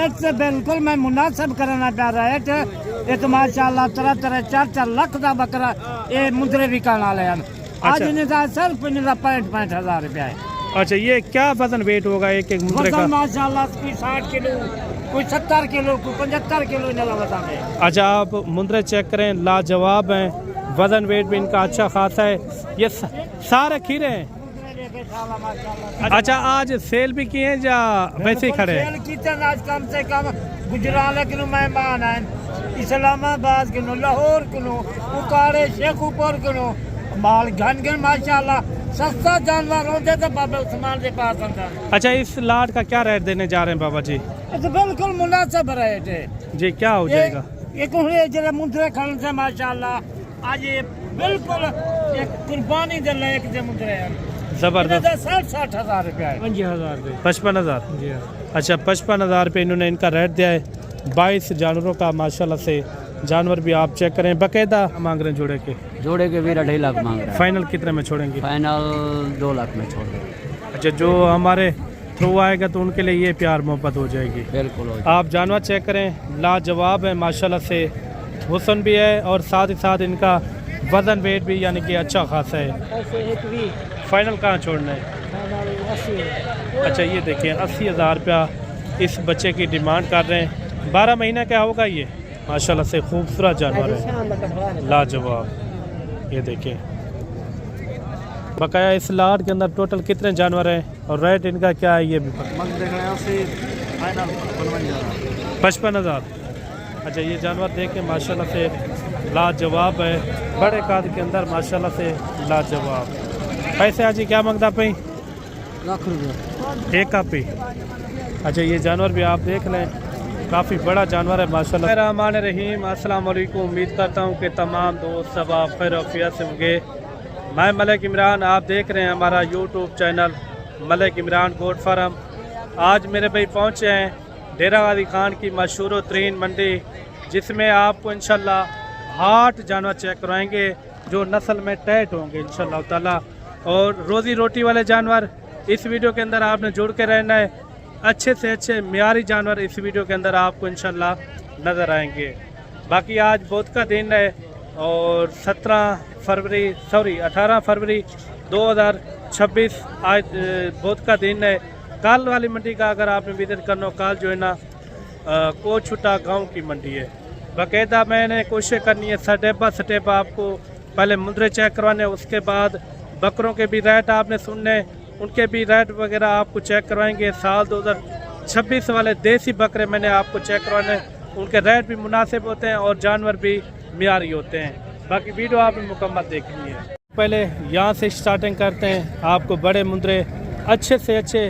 Rate से बिल्कुल मैं मुनासिब करना पा रेट ये तो माशाल्लाह तरह तरह 4-4 लाख का बकरा ये मुंदरे भी करना ले आज इनका सिर्फ इनका 65,000 रुपया है। अच्छा ये क्या वजन वेट होगा एक एक मुंदरे का? माशाल्लाह कोई 60 किलो कोई 70 किलो कोई 75 किलो है। अच्छा आप मुंदरे चेक करें, लाजवाब हैं, वजन वेट भी इनका अच्छा खासा है। ये सारे खीरे हैं। अच्छा आज सेल भी किए हैं या वैसे ही खड़े हैं? सेल किए आज कम से कम गुजरात के मेहमान हैं, इस्लामाबाद के लाहौर के उकाड़े शेखुपुर के माल घन घन माशाल्लाह सस्ता जानवर होते तो बाबा उस्मान के पास अंदर। अच्छा इस लाट का क्या रेट देने जा रहे हैं बाबा जी? तो बिल्कुल मुनासिब रेट है जी। क्या हो जाएगा? ये जरा मुंदरे खाने से माशाल्लाह आज ये बिल्कुल एक कुर्बानी दे लायक जे मुंदरे हैं। जबरदस्त। 60,000 रुपया है। 55,000 रुपये। 55,000 जी। अच्छा 55,000 रुपये इन्होंने इनका रेट दिया है। 22 जानवरों का माशाल्लाह से जानवर भी आप चेक करें। बकायदा मांग रहे हैं जोड़े के? जोड़े के भी 2.5 लाख मांग रहे हैं। फाइनल कितने में छोड़ेंगे? फाइनल 2 लाख में छोड़ देंगे। अच्छा जो हमारे थ्रू आएगा तो उनके लिए ये प्यार मोहब्बत हो जाएगी। बिल्कुल हो आप जानवर चेक करें, लाजवाब है माशाल्लाह से, हुस्न भी है और साथ ही साथ इनका वजन वेट भी यानी कि अच्छा खासा है। फाइनल कहाँ छोड़ना है? अच्छा ये देखिए 80,000 रुपया इस बच्चे की डिमांड कर रहे हैं। 12 महीना क्या होगा ये? माशाल्लाह से खूबसूरत जानवर है, लाजवाब। ये देखिए बकाया इस लाट के अंदर टोटल कितने जानवर हैं और रेट इनका क्या है ये भी? 55,000। अच्छा ये जानवर देखें माशाल्लाह से लाजवाब है, बड़े काद के अंदर माशाल्लाह से लाजवाब। पैसे आज क्या मांगता पे? लाख रुपये एक का पे। अच्छा ये जानवर भी आप देख लें, काफ़ी बड़ा जानवर है माशाल्लाह। रहमान रहीम, अस्सलाम वालेकुम। उम्मीद करता हूँ कि तमाम दोस्त सब आप खैर आफियत से होंगे। मैं मलिक इमरान, आप देख रहे हैं हमारा YouTube channel Malik Imran goat farm. आज मेरे भाई पहुँचे हैं डेरा गाजी खान की मशहूर तरीन मंडी, जिसमें आपको इंशाल्लाह 8 जानवर चेक करवाएंगे जो नस्ल में टैट होंगे इंशाल्लाह ताला, और रोज़ी रोटी वाले जानवर। इस वीडियो के अंदर आपने जुड़ के रहना है। अच्छे से अच्छे मियारी जानवर इस वीडियो के अंदर आपको इंशाल्लाह नज़र आएंगे। बाकी आज बोध का दिन है और 18 फरवरी 2026 आज बोध का दिन है। कल वाली मंडी का अगर आपने विजिट करना हो, कल जो है ना कोछुटा गांव की मंडी है। बाकायदा मैंने कोशिश करनी है स्टेप बाय स्टेप आपको पहले मुंदरे चेक करवाने, उसके बाद बकरों के भी रेट आपने सुनने, उनके भी रेट वगैरह आपको चेक करवाएंगे। साल 2026 वाले देसी बकरे मैंने आपको चेक करवाने, उनके रेट भी मुनासिब होते हैं और जानवर भी मियारी होते हैं। बाकी वीडियो आपने मुकम्मल देखनी है। पहले यहाँ से स्टार्टिंग करते हैं। आपको बड़े मुंदरे अच्छे से अच्छे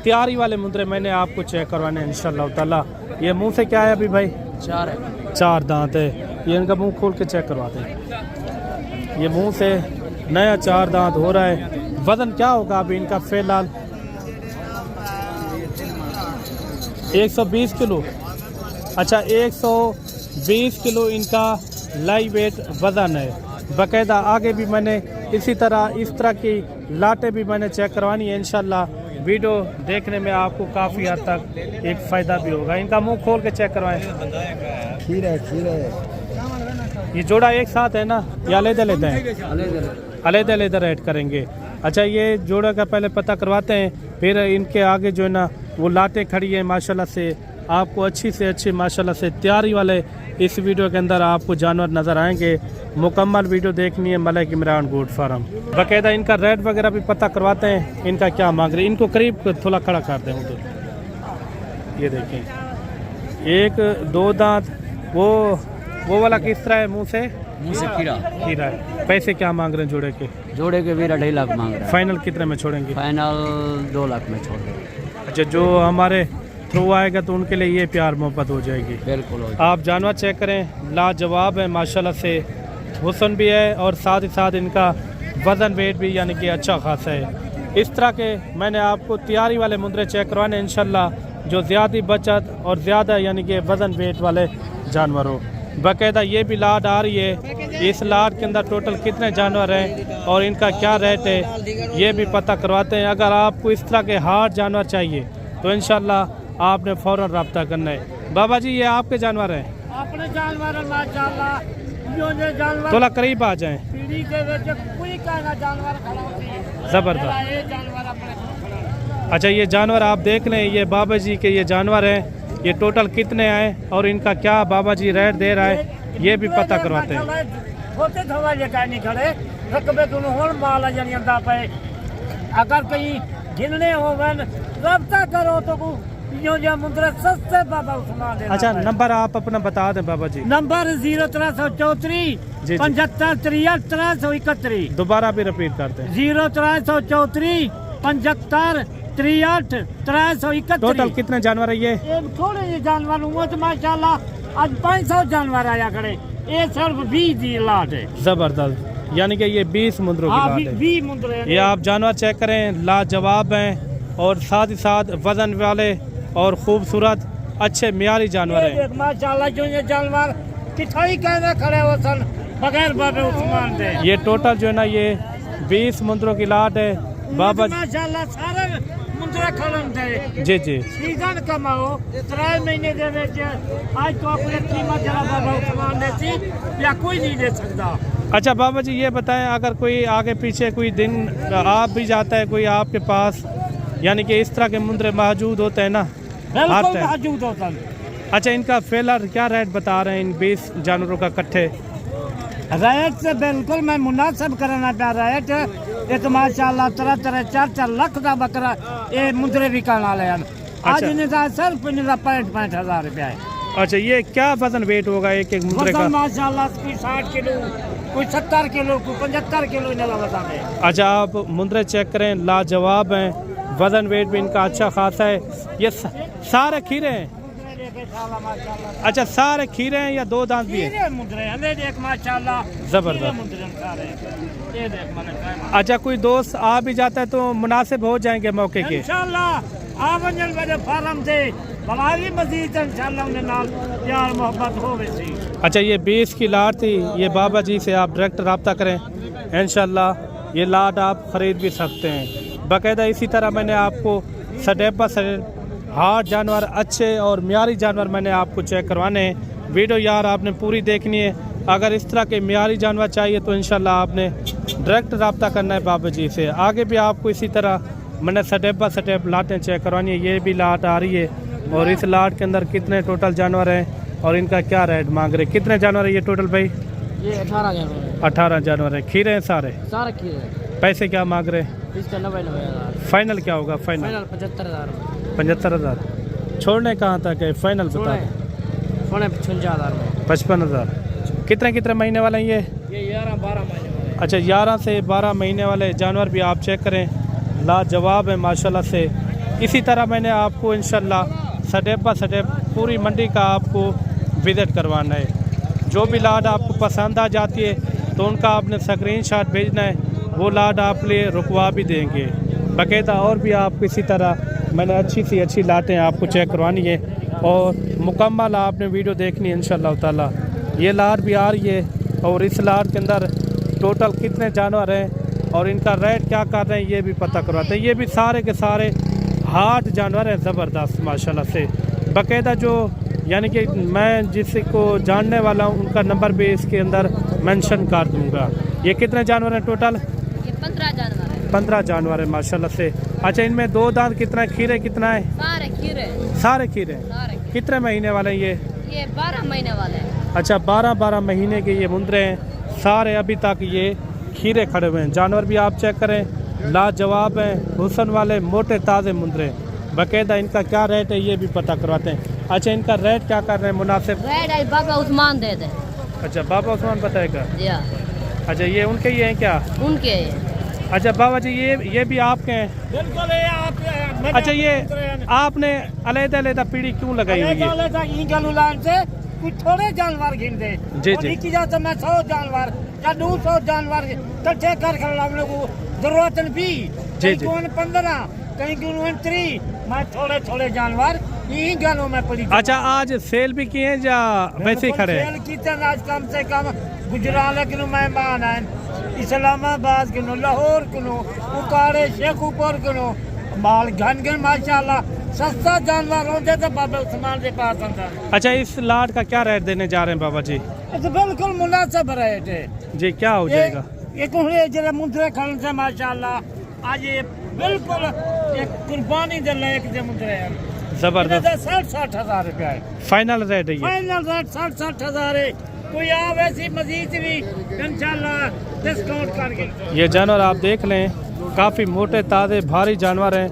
तैयारी वाले मुंदरे मैंने आपको चेक करवाने हैं इंशाल्लाह ताला। ये मुँह से क्या है अभी भाई? 4 है। 4 दांत है। ये इनका मुँह खोल के चेक करवाते हैं। ये मुँह से नया 4 दांत हो रहा है। वजन क्या होगा अभी इनका फिलहाल? 120 किलो। अच्छा 120 किलो इनका लाइव वेट वजन है। बाकायदा आगे भी मैंने इसी तरह की लाटें भी मैंने चेक करवानी है इंशाल्लाह। वीडियो देखने में आपको काफ़ी हद तक एक फ़ायदा भी होगा। इनका मुंह खोल के चेक करवाएं। खीर है। ये जोड़ा एक साथ है ना या अलग-अलग हैं? अलग-अलग रेट करेंगे। अच्छा ये जोड़ा का पहले पता करवाते हैं, फिर इनके आगे जो है ना वो लाटें खड़ी है माशाल्लाह से। आपको अच्छी से अच्छी माशाल्लाह से तैयारी वाले इस वीडियो के अंदर आपको जानवर नज़र आएंगे। मुकम्मल वीडियो देखनी है मलिक इमरान गोट फार्म। बाकायदा इनका रेट वगैरह भी पता करवाते हैं, इनका क्या मांग रहे हैं। इनको करीब थोड़ा खड़ा कर दें उधर। ये देखें 1-2 दांत। वो वाला किस तरह है? मुँह से खीरा है। पैसे क्या मांग रहे हैं जोड़े के? जोड़े के भी 2.5 लाख मांग रहे हैं। फाइनल कितने में छोड़ेंगे? फाइनल 2 लाख में छोड़ देंगे। अच्छा जो हमारे थ्रू आएगा तो उनके लिए ये प्यार मोहब्बत हो जाएगी। बिल्कुल हो आप जानवर चेक करें, लाजवाब है माशाल्लाह से, हुस्न भी है और साथ ही साथ इनका वजन वेट भी यानी कि अच्छा खासा है। इस तरह के मैंने आपको तैयारी वाले मुंदरे चेक करवाने इंशाल्लाह, जो ज़्यादा बचत और ज़्यादा यानी कि वजन वेट वाले जानवर हो। बाकायदा ये भी लाट आ रही है। इस लाट के अंदर टोटल कितने जानवर हैं और इनका क्या रेट है ये भी पता करवाते हैं। अगर आपको इस तरह के हार्ड जानवर चाहिए तो इंशाल्लाह आपने फ़ौरन रब्ता करना है। बाबा जी ये आपके जानवर हैं? अपने जानवर माशाल्लाह जो जानवर थोड़ा करीब आ जाएं। पीढ़ी के ਵਿੱਚ कोई कहना जानवर खड़ा होती है ज़बरदस्त। ये जानवर अपने खड़ा। अच्छा ये जानवर आप देख लें, ये बाबा जी के ये जानवर हैं, ये टोटल कितने आए और इनका क्या बाबा जी रेट दे रहा है ये भी पता करवाते हैं। छोटे थवा लेकर नहीं खड़े रकबे दोनों होल माल जनियंदा पे अगर कहीं गिनने हो रब्ता करो तो यो जो मुंद्रा सस्ते बाबा उस्मान देना। अच्छा नंबर आप अपना बता दें बाबा जी। नंबर 0334 जी। 75 63 331। दोबारा भी रिपीट करते हैं। 0334 75 63 331। टोटल कितने जानवर है ये? थोड़े ये जानवर हुए तो माशाल्लाह आज 500 जानवर आया खड़े। ये सिर्फ 20 दी लाट है। जबरदस्त, यानी कि ये 20 मुंदरों की लाट है। 20 मुंद्रे हैं। ये आप जानवर चेक करें, लाजवाब हैं और साथ ही साथ वजन वाले और खूबसूरत अच्छे मियारी जानवर ये हैं। देख माशाल्लाह जो ये जानवर किथाई कहने खड़े हो सन बगैर बाबे उस्मान दे। ये टोटल जो है ना ये 20 मुंदरों की लाट है बाबा जी। माशाल्लाह सारे मुंद्रे खड़न थे। जी जी सीजन कमाओ 3 महीने दे विच आज तो अपने कीमत जरा बाबा उस्मान दे सी या कोई नहीं दे सकता। अच्छा बाबा जी ये बताएं, अगर कोई आगे पीछे कोई दिन आप भी जाता है कोई आपके पास, यानी कि इस तरह के मुंद्रे मौजूद होते हैं ना? बिल्कुल है। मौजूद होता है। अच्छा इनका फेलर क्या रेट बता रहे हैं इन 20 जानवरों का कट्ठे? रेट से बिल्कुल मैं मुनासिब करना पा रेट एक माशाल्लाह तरह 4 लाख का बकरा ये मुंद्रे भी करना ले आज अच्छा। इनका सिर्फ इनका 65 हजार रुपया है। अच्छा ये क्या वजन वेट होगा एक एक मुंद्रे का? वजन माशाल्लाह कोई 60 किलो कोई 70 किलो कोई 75 किलो इनका वजन है। अच्छा आप मुंद्रे चेक करें, लाजवाब हैं, वजन वेट भी इनका अच्छा खासा है। ये सारे खीरे हैं? अच्छा सारे खीरे हैं या 2 दांत भी हैं? खीरे मुंद्रे हैं देख माशाल्लाह जबरदस्त। खीरे मुंद्रे हैं सारे ये देख मैंने कहा अच्छा कोई दोस्त आ भी जाता है तो मुनासिब हो जाएंगे मौके के? इंशाल्लाह आवंजल मेरे फार्म से बड़ी मजीद इंशाल्लाह उन्हें नाल प्यार मोहब्बत हो वैसी। अच्छा ये 20 की लाट थी, ये बाबा जी से आप डायरेक्ट रब्ता करें इंशाल्लाह ये लाट आप ख़रीद भी सकते हैं बाकायदा। इसी तरह मैंने आपको सडेपा से हार्ड जानवर अच्छे और मियारी जानवर मैंने आपको चेक करवाने हैं। वीडियो यार आपने पूरी देखनी है। अगर इस तरह के मियारी जानवर चाहिए तो इंशाल्लाह आपने डायरेक्ट रब्ता करना है बाबा जी से। आगे भी आपको इसी तरह मैंने स्टेप लाटें चेक करवानी है। ये भी लाट आ रही है और इस लाट के अंदर कितने टोटल जानवर हैं और इनका क्या रेट मांग रहे? कितने जानवर है ये टोटल भाई? ये 18 जानवर है। 18 जानवर हैं। खीरे हैं सारे? सारे खीरे। पैसे क्या मांग रहे? इसका 90 हजार। फाइनल क्या होगा? फाइनल 75 हजार। 75 हज़ार। छोड़ने कहाँ तक है? फाइनल बता दें। 55 हजार में 55 हज़ार। कितने महीने वाले हैं ये? 11-12 महीने वाले। अच्छा 11 से 12 महीने वाले जानवर भी आप चेक करें, लाजवाब है माशाल्लाह से। इसी तरह मैंने आपको इंशाल्लाह स्टेप पूरी मंडी का आपको विज़िट करवाना है। जो भी लाट आपको पसंद आ जाती है तो उनका आपने स्क्रीनशॉट भेजना है, वो लाट आप लिए रुकवा भी देंगे बाकायदा। और भी आपको इसी तरह मैंने अच्छी सी अच्छी लाटें आपको चेक करवानी है और मुकम्मल आपने वीडियो देखनी है इंशाल्लाह ताला। ये लाट भी आ रही है और इस लाट के अंदर टोटल कितने जानवर हैं और इनका रेट क्या कर रहे हैं ये भी पता करवाते हैं। ये भी सारे के सारे हार्ड जानवर हैं, ज़बरदस्त माशाल्लाह से बाकायदा। जो यानी कि मैं जिसको जानने वाला हूँ उनका नंबर भी इसके अंदर मेंशन कर दूँगा। ये कितने जानवर हैं टोटल? ये 15 जानवर है। 15 जानवर है माशाल्लाह से। अच्छा इनमें 2 दांत कितना है? खीरे कितना है? सारे खीरे सारे खीरे हैं। सारे कितने महीने वाले हैं ये 12 महीने वाले हैं। अच्छा 12 महीने के ये मुंद्रे हैं सारे। अभी तक ये खीरे खड़े हुए हैं। जानवर भी आप चेक करें, लाजवाब हैं, हुस्न वाले मोटे ताज़े मुंद्रे बाकायदा। इनका क्या रेट है ये भी पता करवाते हैं। अच्छा इनका रेट क्या कर रहे हैं मुनासिब? रेड आई बाबा उस्मान दे दे। अच्छा बाबा उस्मान बताएगा। या अच्छा ये उनके ही हैं क्या? उनके अच्छा बाबा जी ये भी आपके हैं? बिल्कुल ये आप अच्छा ये आपने अलग-अलग पीढ़ी क्यों लगाई हुई है? कुछ थोड़े जानवर गिन दे जी, जी। की जाता मैं 100 जानवर या 200 जानवर इकट्ठे कर हम लोग जरूरत भी जी, जी। 15 कहीं 3 मैं थोड़े जानवर यही गानों में पड़ी। अच्छा आज सेल भी किए हैं या वैसे ही खड़े हैं? सेल की आज कम से कम गुजरात के मेहमान हैं, इस्लामाबाद के लाहौर के उकाड़े शेखुपुर के माल घन माशाल्लाह सस्ता जानवर होते तो बाबा उस्मान के पास अंदर अच्छा, इस लाट का क्या रेट देने जा रहे हैं बाबा जी? ये तो बिल्कुल मुनासिब रेट है जी, क्या हो जाएगा? ये कौन जरा मुद्रे खाने से माशाल्लाह आज ये बिल्कुल एक कुर्बानी दे लायक जे मुद्रे हैं। जबरदस्त। 60 हजार रुपया है फाइनल रेट है ये? फाइनल रेट 60 हजार है। कोई आ वैसी मजीद भी इंशाल्लाह डिस्काउंट करके। ये जानवर आप देख लें, काफ़ी मोटे ताज़े भारी जानवर हैं,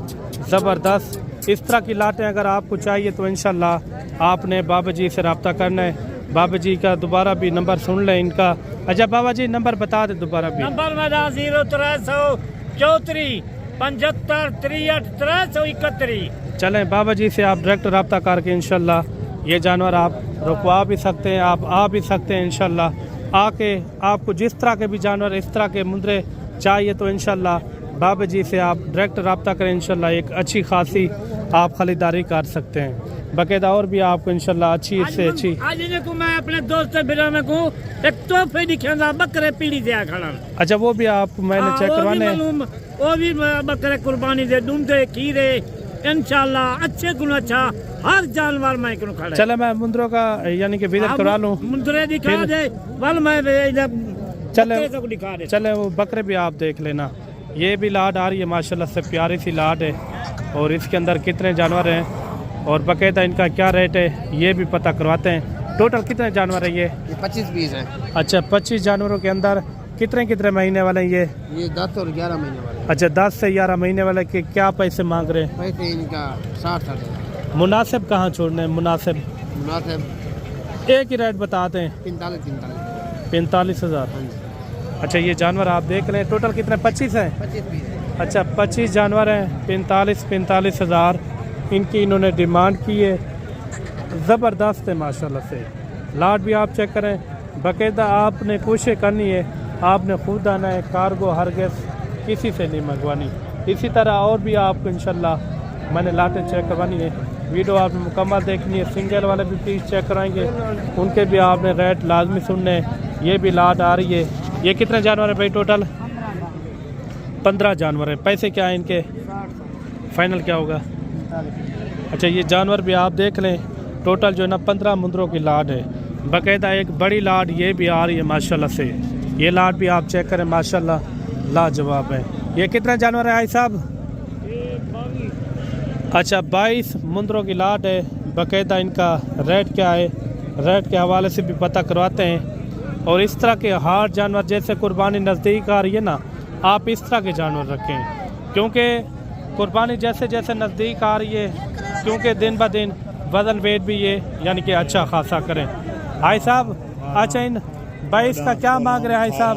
ज़बरदस्त। इस तरह की लाटें अगर आपको चाहिए तो इंशाल्लाह आपने बाबा जी से रब्ता करना है। बाबा जी का दोबारा भी नंबर सुन लें इनका। अच्छा बाबा जी नंबर बता दें दोबारा भी। नंबर मेरा 0334 75 63 331। चलें बाबा जी से आप डायरेक्ट रब्ता करके इंशाल्लाह ये जानवर आप रुकवा भी सकते हैं, आप आ भी सकते हैं इंशाल्लाह। आके आपको जिस तरह के भी जानवर इस तरह के मुंदरे चाहिए तो इंशाल्लाह बाबा जी से आप डायरेक्ट रब्ता करें, इंशाल्लाह एक अच्छी खासी आप खरीदारी कर सकते हैं। बाकायदा और भी आपको इंशाल्लाह अच्छी से अच्छी। आज इनको मैं अपने दोस्त बिरा में कहूँ एक तोहफे दिखाऊंगा बकरे पीढ़ी दिया खड़ा। अच्छा वो भी आप मैंने चेक करवाने? वो भी बकरे कुर्बानी दे दूंधे खीरे इंशाल्लाह अच्छे गुण अच्छा हर जानवर मैं क्यों खड़ा। चले मैं मुंदरों का यानी कि विजिट करा लूँ। मुंदरे दिखा दे वल मैं चले वो बकरे भी आप देख लेना। ये भी लाट आ रही है माशाल्लाह से, प्यारी सी लाट है। और इसके अंदर कितने जानवर हैं और बाकायदा इनका क्या रेट है ये भी पता करवाते हैं। टोटल कितने जानवर है ये? 25-20 है। अच्छा 25 जानवरों के अंदर कितने कितने महीने वाले हैं ये 10 और 11 महीने वाले। अच्छा 10 से 11 महीने वाले के क्या पैसे मांग रहे हैं? पैसे इनका 60,000। मुनासिब कहाँ छोड़ने हैं? मुनासिब एक ही रेट बताते हैं 45,000। अच्छा ये जानवर आप देख लें, टोटल कितने 25 हैं? 25-20। अच्छा 25 जानवर हैं, 45,000 इनकी इन्होंने डिमांड की है। ज़बरदस्त है माशाल्लाह से। लाट भी आप चेक करें, बाकायदा आपने कोशिश करनी है, आपने खुद आना है, कार्गो हरगिज़ किसी से नहीं मंगवानी। इसी तरह और भी आपको इंशाल्लाह मैंने लाटें चेक करवानी है। वीडियो आपने मुकम्मल देखनी है। सिंगल वाले भी पीस चेक कराएंगे, उनके भी आपने रेट लाजमी सुनने। ये भी लाट आ रही है। ये कितने जानवर है भाई? टोटल 15 जानवर है। पैसे क्या है इनके? फाइनल क्या होगा? अच्छा ये जानवर भी आप देख लें, टोटल जो है ना 15 मुंदरों की लाट है। बाकायदा एक बड़ी लाट ये भी आ रही है माशाल्लाह से। ये लाट भी आप चेक करें माशाल्लाह लाजवाब है। ये कितने जानवर है भाई साहब? अच्छा 22 मुंदरों की लाट है। बाकायदा इनका रेट क्या है, रेट के हवाले से भी पता करवाते हैं। और इस तरह के हार्ड जानवर जैसे कुर्बानी नज़दीक आ रही है ना, आप इस तरह के जानवर रखें, क्योंकि कुर्बानी जैसे जैसे नज़दीक आ रही है, क्योंकि दिन ब दिन वजन वेट भी ये यानी कि अच्छा खासा करें। भाई साहब अच्छा इन 22 का क्या मांग रहे हैं भाई साहब?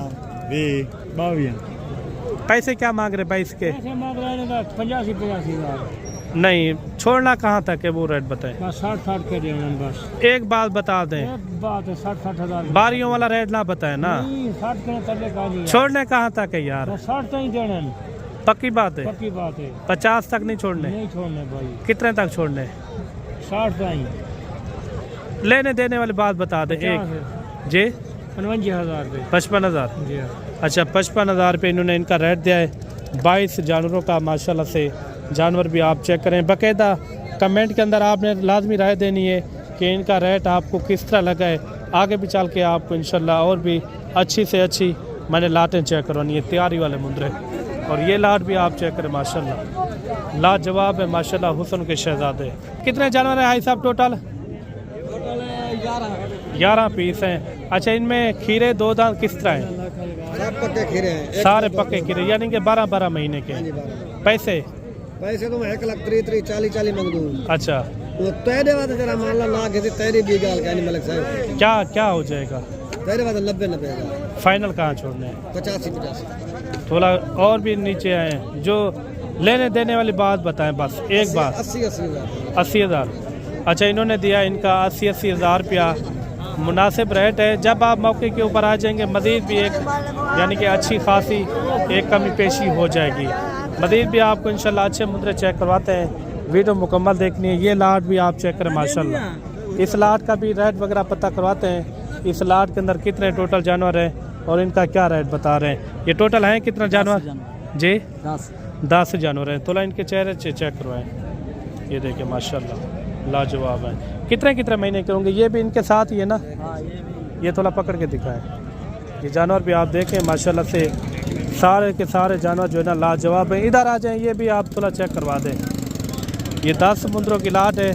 22 पैसे क्या मांग रहे 22 के? 85,000। नहीं छोड़ना कहाँ तक है वो रेट बताएं। 60 के देना बस। एक बात बता दें, एक बात है 60,000 बारियों वाला रेट ना बताए ना। 60 के तले का नहीं छोड़ने कहाँ तक है यार? 60 ही देना। पक्की बात है? पक्की बात है। 50 तक नहीं छोड़ने? नहीं छोड़ने भाई। कितने तक छोड़ने? 60 ही। लेने देने वाली बात बता दें एक जी। 55,000 रुपये। 55,000। जी हाँ। अच्छा 55,000 रुपये इन्होंने इनका रेट दिया है। 22 जानवरों का माशाल्लाह से जानवर भी आप चेक करें। बाकायदा कमेंट के अंदर आपने लाजमी राय देनी है कि इनका रेट आपको किस तरह लगा है। आगे भी चल के आपको इंशाल्लाह और भी अच्छी से अच्छी मैंने लाटें चेक करवानी है, तैयारी वाले मुंदरे। और ये लाट भी आप चेक करें माशाल्लाह लाजवाब है माशाल्लाह, हुस्न के शहजादे। कितने जानवर हैं भाई साहब टोटल? 11 पीस हैं। अच्छा इनमें खीरे 2 दांत किस तरह हैं? सब पक्के खीरे हैं। सारे पक्के खीरे यानी कि 12-12 महीने के। पैसे पैसे तो मैं 1,30,40 मांग दूँ। अच्छा वो तेरे बाद जरा मान ला ना किसी तेरी भी गाल कहनी मलिक साहब क्या क्या हो जाएगा? तेरे बाद 90 फाइनल कहाँ छोड़ने हैं? 85 थोड़ा और भी नीचे आए हैं। जो लेने देने वाली बात बताएं बस एक बात। 80,000। अच्छा इन्होंने दिया इनका 80,000 रुपया मुनासिब रेट है। जब आप मौके के ऊपर आ जाएंगे मज़ीद भी एक यानी कि अच्छी खासी एक कमी पेशी हो जाएगी। मज़ीद भी आपको इंशाल्लाह अच्छे मुंदरे चेक करवाते हैं। वीडियो मुकम्मल देखनी है। ये लाट भी आप चेक करें माशाल्लाह। इस लाट का भी रेट वगैरह पता करवाते हैं। इस लाट के अंदर कितने टोटल जानवर हैं और इनका क्या रेट बता रहे हैं। ये टोटल हैं कितना जानवर जी? 10 जानवर हैं। थोड़ा इनके चेहरे से चेक करवाएं। ये देखिए माशाल्लाह लाजवाब है। कितने महीने के होंगे? ये भी इनके साथ ही है ना? ये थोड़ा पकड़ के दिखाएं। ये जानवर भी आप देखें माशाल्लाह से सारे के सारे जानवर जो है ना लाजवाब है। इधर आ जाएं, ये भी आप थोड़ा चेक करवा दें। ये 10 समुद्रों की लाट है।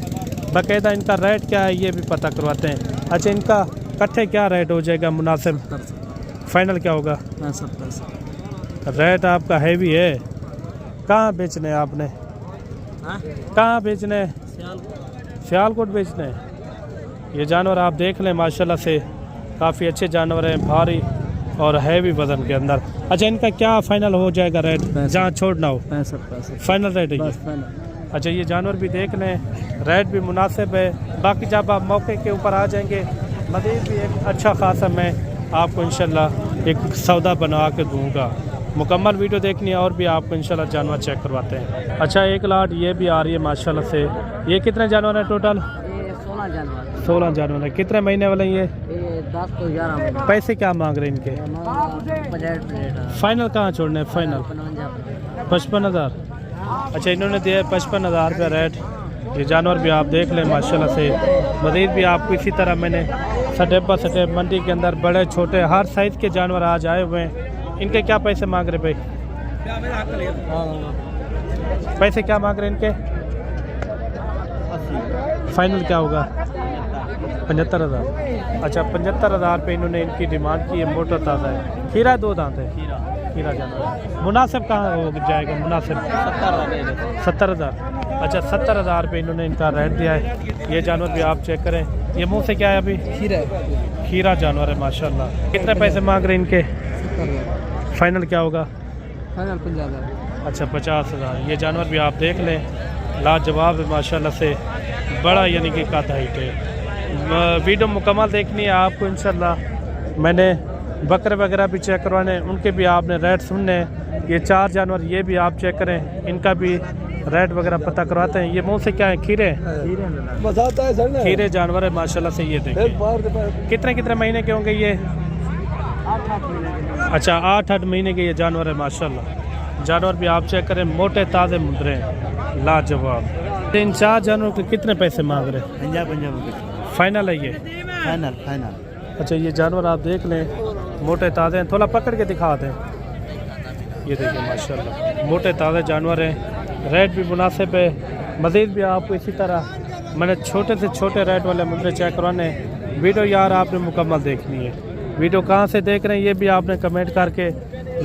बाकायदा इनका रेट क्या है ये भी पता करवाते हैं। अच्छा, इनका कट्ठे क्या रेट हो जाएगा मुनासिब? फाइनल क्या होगा? 70। रेट आपका हैवी है। कहाँ बेचने हैं आपने? कहाँ बेचने हैं? सियालकोट बेचने हैं। ये जानवर आप देख लें माशाल्लाह से काफ़ी अच्छे जानवर हैं, भारी और हैवी वज़न के अंदर। अच्छा, इनका क्या फाइनल हो जाएगा रेट जहाँ छोड़ना हो? 65 फाइनल रेट है ये? अच्छा, ये जानवर भी देख लें, रेट भी मुनासिब है। बाकी जब आप मौके के ऊपर आ जाएंगे मज़ीद भी एक अच्छा खासा मैं आपको इंशाल्लाह एक सौदा बनवा के दूँगा। मुकम्मल वीडियो देखनी है और भी आपको इंशाल्लाह जानवर चेक करवाते हैं। अच्छा, एक लाट ये भी आ रही है माशाल्लाह से। ये कितने जानवर हैं टोटल? 16 जानवर। 16 जानवर है। कितने महीने वाले ये? 10 तो 11 महीने। पैसे क्या मांग रहे हैं इनके? फाइनल कहाँ छोड़ने हैं? फाइनल 55,000। अच्छा, इन्होंने दिया है 55,000 रुपये रेट। ये जानवर भी आप देख लें माशाल्लाह से। मज़ीद भी आपको इसी तरह मैंने सटेप मंडी के अंदर बड़े छोटे हर साइज़ के जानवर आज आए हुए हैं। इनके क्या पैसे मांग रहे भाई? पैसे क्या मांग रहे हैं इनके? फाइनल क्या होगा? 75,000। अच्छा, 75,000 पे इन्होंने इनकी डिमांड की है। मोटा ताज़ा है, खीरा 2 दांत है। खीरा जानवर मुनासिब कहाँ हो जाएगा? मुनासिब 70,000। अच्छा, 70,000 पे इन्होंने इनका रेट दिया है। ये जानवर भी आप चेक करें। ये मुंह से क्या है अभी? खीरा जानवर है माशाल्लाह। कितने पैसे मांग रहे हैं इनके? फाइनल क्या होगा? फाइनल 50,000। अच्छा, 50,000। ये जानवर भी आप देख लें, लाजवाब है माशाल्लाह से, बड़ा यानी कि कद हाइट है। वीडियो मुकम्मल देखनी है आपको इंशाल्लाह। मैंने बकरे वगैरह भी चेक करवाने, उनके भी आपने रेट सुनने। ये 4 जानवर ये भी आप चेक करें, इनका भी रेट वगैरह पता करवाते हैं। ये मुंह से क्या है? खीरे खीरे जानवर है माशाल्लाह से। ये देखिए कितने महीने के होंगे ये? अच्छा, 8 महीने के ये जानवर है माशाल्लाह। जानवर भी आप चेक करें, मोटे ताज़े मुद्रे हैं, लाजवाब। 3-4 जानवरों के कितने पैसे मांग रहे हैं? 50 फाइनल है ये? फाइनल। अच्छा, ये जानवर आप देख लें, मोटे ताज़े हैं। थोड़ा पकड़ के दिखा दें। ये देखिए माशाल्लाह मोटे ताज़े जानवर हैं। रेट भी मुनासिब है। मज़ीद भी आपको इसी तरह मैंने छोटे से छोटे रेट वाले मुद्रे चेक करवाने। वीडियो यार आपने मुकम्मल देखनी है। वीडियो कहाँ से देख रहे हैं ये भी आपने कमेंट करके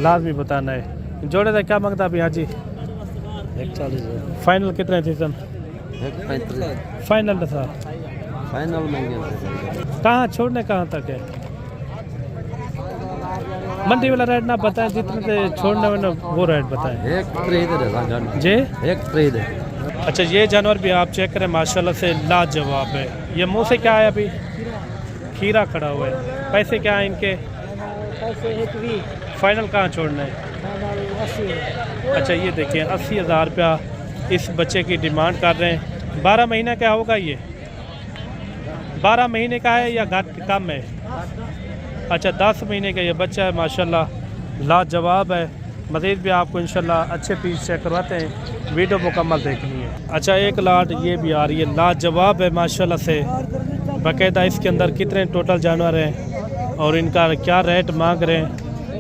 लाजमी बताना है। जोड़े का क्या मांगता अभी? हाँ जी, 140। फाइनल कितने थे? 35। फाइनल था। फाइनल महंगे। कहाँ छोड़ने कहाँ तक है? मंडी वाला रेट ना बताएं, जितने से छोड़ने वाले वो रेट बताएं। जी, अच्छा, ये जानवर भी आप चेक करें माशाल्लाह से लाजवाब है। ये मुंह से क्या है अभी? खीरा खड़ा हुआ है। पैसे क्या है इनके? फाइनल कहाँ छोड़ना है? अच्छा, ये देखिए 80,000 रुपया इस बच्चे की डिमांड कर रहे हैं। 12 महीने का होगा ये? 12 महीने का है या घट कम है? अच्छा, 10 महीने का ये बच्चा है माशाल्लाह, लाजवाब है। मज़ीद भी आपको इंशाल्लाह अच्छे पीस चेक करवाते हैं। वीडियो मुकम्मल देखनी है। अच्छा, एक लाट ये भी आ रही है, लाजवाब है माशाल्लाह से। बाकायदा इसके अंदर कितने टोटल जानवर हैं और इनका क्या रेट मांग रहे हैं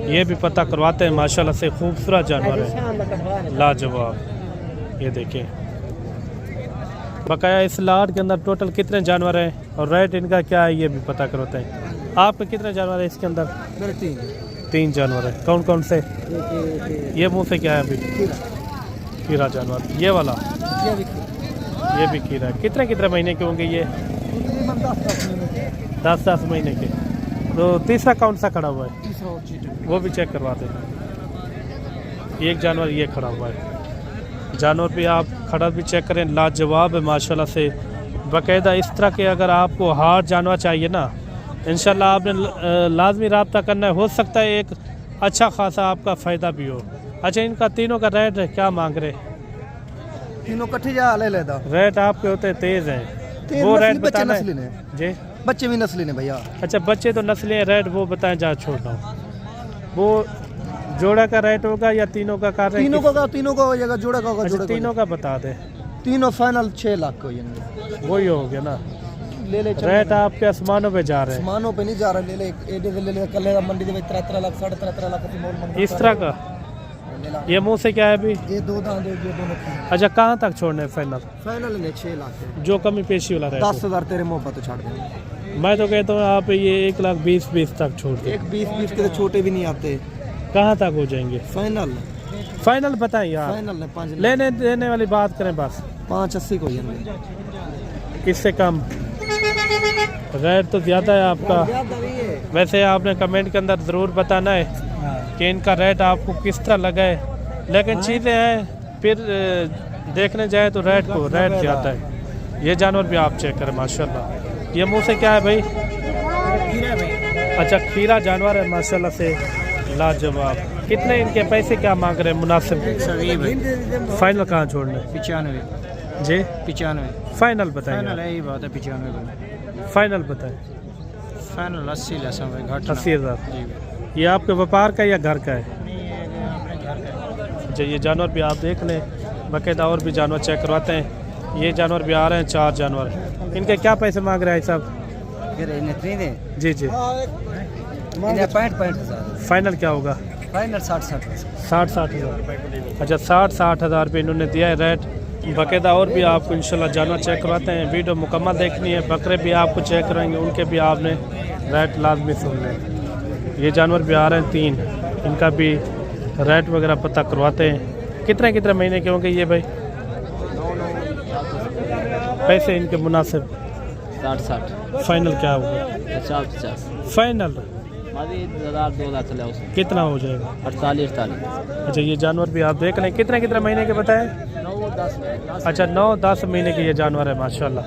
ये भी पता करवाते हैं। माशाल्लाह से खूबसूरत जानवर है, लाजवाब। ये देखिए बकाया इस लाट के अंदर टोटल कितने जानवर हैं और रेट इनका क्या है ये भी पता करवाते हैं। आपके कितने जानवर है इसके अंदर? 3 जानवर है। कौन कौन से? ये मुंह से क्या है अभी? खीरा जानवर। ये वाला ये भी खीरा है। कितने महीने के होंगे ये? 10 महीने के। तो तीसरा कौन सा खड़ा हुआ है? वो भी चेक करवा दें। एक जानवर ये खड़ा हुआ है। जानवर भी आप खड़ा भी चेक करें, लाजवाब है माशाल्लाह से। बाकायदा इस तरह के अगर आपको हार्ड जानवर चाहिए ना, इंशाल्लाह आपने लाजमी रब्ता करना है। हो सकता है एक अच्छा खासा आपका फ़ायदा भी हो। अच्छा, इनका तीनों का रेट क्या मांग रहे? तीनों कट्ठे जा ले लेदा। रेट आपके होते तेज़ हैं, वो रेट बताना है जी। बच्चे भी नस्ली ने भैया। अच्छा, बच्चे तो नस्ली हैं, रेट वो बताएं जहाँ छोड़ रहा हूँ। वो जोड़ा का रेट होगा या तीनों का कर रहे हैं? तीनों का हो जाएगा, जोड़ा का होगा। अच्छा, तीनों का बता दें। तीनों फाइनल 6 लाख को ये वही हो गया ना। ले ले रेट आपके आसमानों पे जा रहे हैं। सामानों पे नहीं जा रहा, ले ले एडे ले ले कल मंडी में 13 लाख 13.5 लाख की मोल मंडी इस तरह का ये मुंह से क्या है अभी? ये दो दांत ये दोनों की अच्छा कहाँ तक छोड़ने हैं फाइनल? फाइनल ने 6 लाख है। जो कमी पेशी वाला रेट 10,000 तेरे मुंह पर तो छाड़ देंगे। मैं तो कहता हूँ आप ये 1,20,20 तक छोड़ दो। एक 20 के तो छोटे भी नहीं आते। कहाँ तक हो जाएंगे फाइनल फाइनल बताएं यार। फाइनल ने 5 लेने देने वाली बात करें बस। 580 को ये इससे कम रेट तो ज़्यादा है आपका। वैसे आपने कमेंट के अंदर ज़रूर बताना है कि इनका रेट आपको किस तरह लगा है। लेकिन चीज़ें हैं फिर देखने जाए तो रेट ज़्यादा है। ये जानवर भी आप चेक करें माशाल्लाह। ये मुंह से क्या है भाई? अच्छा खीरा जानवर है माशाल्लाह से लाजवाब। कितने इनके पैसे क्या मांग रहे हैं मुनासिब? फाइनल कहाँ छोड़ने? 95 जी 95 फाइनल बताएं। यही बात है 95 फाइनल बताएं। फाइनल 80 घाट 80,000। ये आपके व्यापार का या घर का है? अच्छा ये जानवर भी आप देख लें, बाकायदा और भी जानवर चेक करवाते हैं। ये जानवर भी आ रहे हैं 4 जानवर। इनके क्या पैसे मांग रहे हैं साहब? जी जी 65,000 फाइनल क्या होगा? फाइनल 60 60,000। अच्छा 60,000 रुपये इन्होंने दिया है रेट। बाकायदा और भी आपको इंशाल्लाह जानवर चेक करवाते हैं। वीडियो मुकम्मल देखनी है। बकरे भी आपको चेक कराएंगे, उनके भी आपने रेट लाजमी सुन लें। ये जानवर भी आ रहे हैं 3, इनका भी रेट वगैरह पता करवाते हैं। कितने महीने के होंगे ये भाई? पैसे इनके मुनासिब 60 फाइनल क्या होगा? 50 फाइनल 2 लाख चले उसमें कितना हो जाएगा? 48 अच्छा ये जानवर भी आप देख लें। कितने महीने के बताएं? 9-10 अच्छा 9-10 महीने के ये जानवर है माशाल्लाह।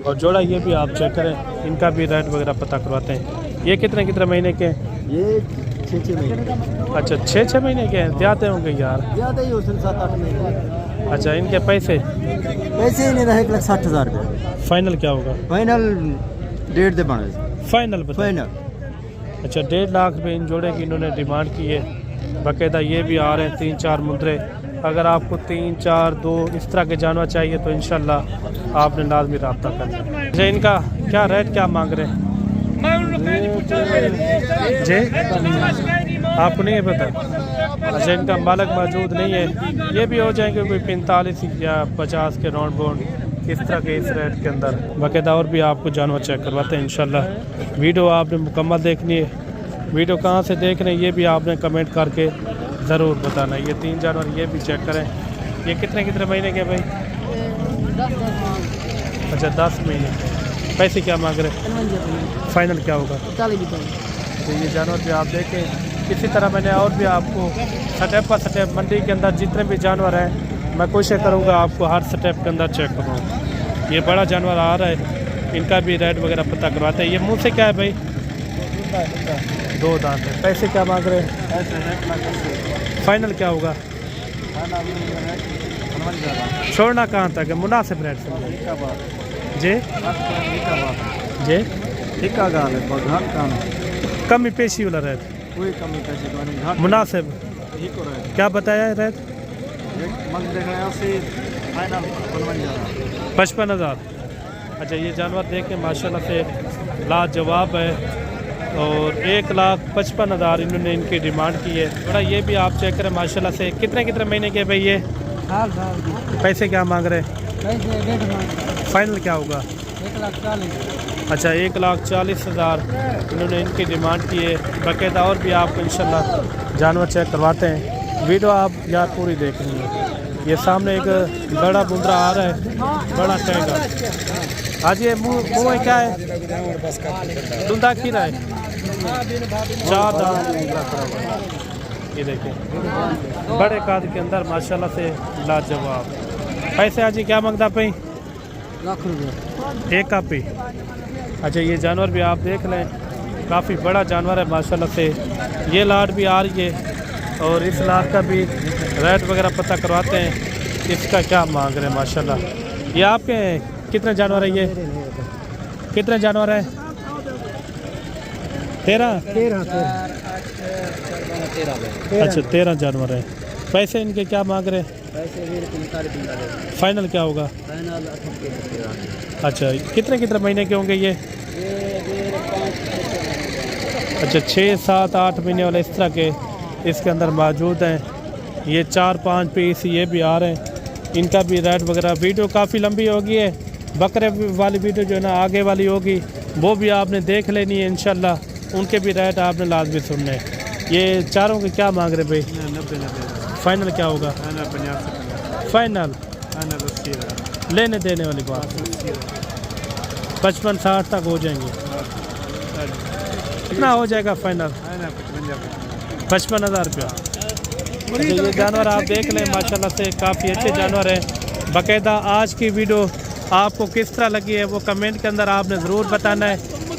और जोड़ा ये भी आप चेक करें, इनका भी रेट वगैरह पता करवाते हैं। ये कितने महीने के? ये 6 महीने। अच्छा 6 महीने के हैं। ज़्यादा होंगे यार। ज़्यादा ही हो 7-8 महीने। अच्छा इनके पैसे पैसे नहीं रहे 1,60,000 रुपये। फाइनल क्या होगा? फाइनल 1.5 दे बने फाइनल बताएं। फाइनल अच्छा 1.5 लाख रुपये इन जोड़े की इन्होंने डिमांड की है। बाकायदा ये भी आ रहे हैं 3-4 मुद्रे। अगर आपको 3-4-2 इस तरह के जानवर चाहिए तो इंशाल्लाह आपने लाजमी रब्ता करना। अच्छा इनका क्या रेट क्या मांग रहे हैं जी? आपको नहीं है पता? अच्छा इनका मालिक मौजूद नहीं है। ये भी हो जाएंगे कोई 45 या 50 के राउंड बाउंड इस तरह के इस रेट के अंदर। बाकायदा और भी आपको जानवर चेक करवाते हैं इंशाल्लाह। वीडियो आपने मुकम्मल देखनी है। वीडियो कहाँ से देख रहे हैं ये भी आपने कमेंट करके ज़रूर बताना। ये 3 जानवर ये भी चेक करें। ये कितने महीने के भाई? अच्छा 10 महीने। पैसे क्या मांग रहे हैं? फाइनल क्या होगा? तो ये जानवर भी आप देखें। इसी तरह मैंने और भी आपको स्टेप पर स्टेप मंडी के अंदर जितने भी जानवर हैं मैं कोशिश करूँगा आपको हर स्टेप के अंदर चेक करूँ। ये बड़ा जानवर आ रहा है, इनका भी रेट वगैरह पता करवाते हैं। ये मुँह से क्या है भाई? 2 दांत है। पैसे क्या मांग रहे हैं? फाइनल क्या होगा? छोड़ना कहाँ तक है? मुनासिब रेट से जी जी कमी पेशी वाला रेट कोई कमी पैसे मुनासिब क्या बताया है रेट? 55,000। अच्छा ये जानवर देखें माशाल्लाह से लाजवाब है और 1,55,000 इन्होंने इनकी डिमांड की है। थोड़ा ये भी आप चेक करें माशाल्लाह से। कितने महीने के भाई ये? पैसे क्या मांग रहे हैं? फाइनल क्या होगा? 1,40,000। अच्छा 1,40,000 इन्होंने इनकी डिमांड की है। बाकायदा और भी आपको इंशाल्लाह जानवर चेक करवाते हैं। वीडियो आप यार पूरी देखनी है। ये सामने एक बड़ा बुंदरा आ रहा है, बड़ा टैंकर। आज ये मुँह में क्या है? धुंधा खीरा है। 4 दांत। ये देखें बड़े काद के अंदर माशाल्लाह से लाजवाब। पैसे आज क्या मांगता पाई? लाख रुपये 1 कापी। अच्छा ये जानवर भी आप देख लें, काफ़ी बड़ा जानवर है माशाल्लाह से। ये लाट भी आ रही है और इस लाट का भी रेट वगैरह पता करवाते हैं इसका क्या मांग रहे हैं माशाल्लाह। ये आपके कितने जानवर है? ये कितने जानवर है? 13। अच्छा 13 जानवर है। पैसे इनके क्या मांग रहे हैं? पैसे भी 45 फाइनल क्या होगा? फाइनल 38 अच्छा, कितने महीने के होंगे ये? अच्छा, 6, 7, 8 महीने वाले इस तरह के इसके अंदर मौजूद हैं। ये 4-5 पीस ये भी आ रहे हैं, इनका भी रेट वगैरह। वीडियो काफ़ी लंबी होगी है, बकरे वाली वीडियो जो है ना आगे वाली होगी, वो भी आपने देख लेनी है इंशाल्लाह। उनके भी रेट आपने लाजमी सुनने हैं। ये चारों के क्या मांग रहे भाई? 90 फाइनल क्या होगा? फाइनल लेने देने वाली बात 55-60 तक हो जाएंगे। कितना हो जाएगा फाइनल? 55,000 रुपया। अच्छा, ये जानवर आप देख लें, माशाल्लाह से काफ़ी अच्छे जानवर हैं। बाकायदा आज की वीडियो आपको किस तरह लगी है वो कमेंट के अंदर आपने ज़रूर बताना है।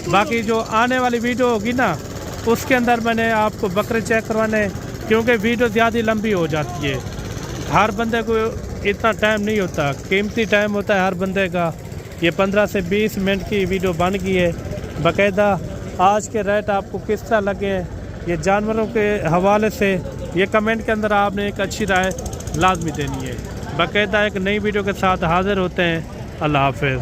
बाकी जो आने वाली वीडियो होगी ना, उसके अंदर मैंने आपको बकरे चेक करवाने हैं, क्योंकि वीडियो ज़्यादा लंबी हो जाती है। हर बंदे को इतना टाइम नहीं होता, कीमती टाइम होता है हर बंदे का। ये 15 से 20 मिनट की वीडियो बन गई है। बाकायदा आज के रेट आपको किस तरह लगे हैं ये जानवरों के हवाले से, ये कमेंट के अंदर आपने एक अच्छी राय लाजमी देनी है। बाकायदा एक नई वीडियो के साथ हाज़िर होते हैं। अल्लाह हाफ़िज़।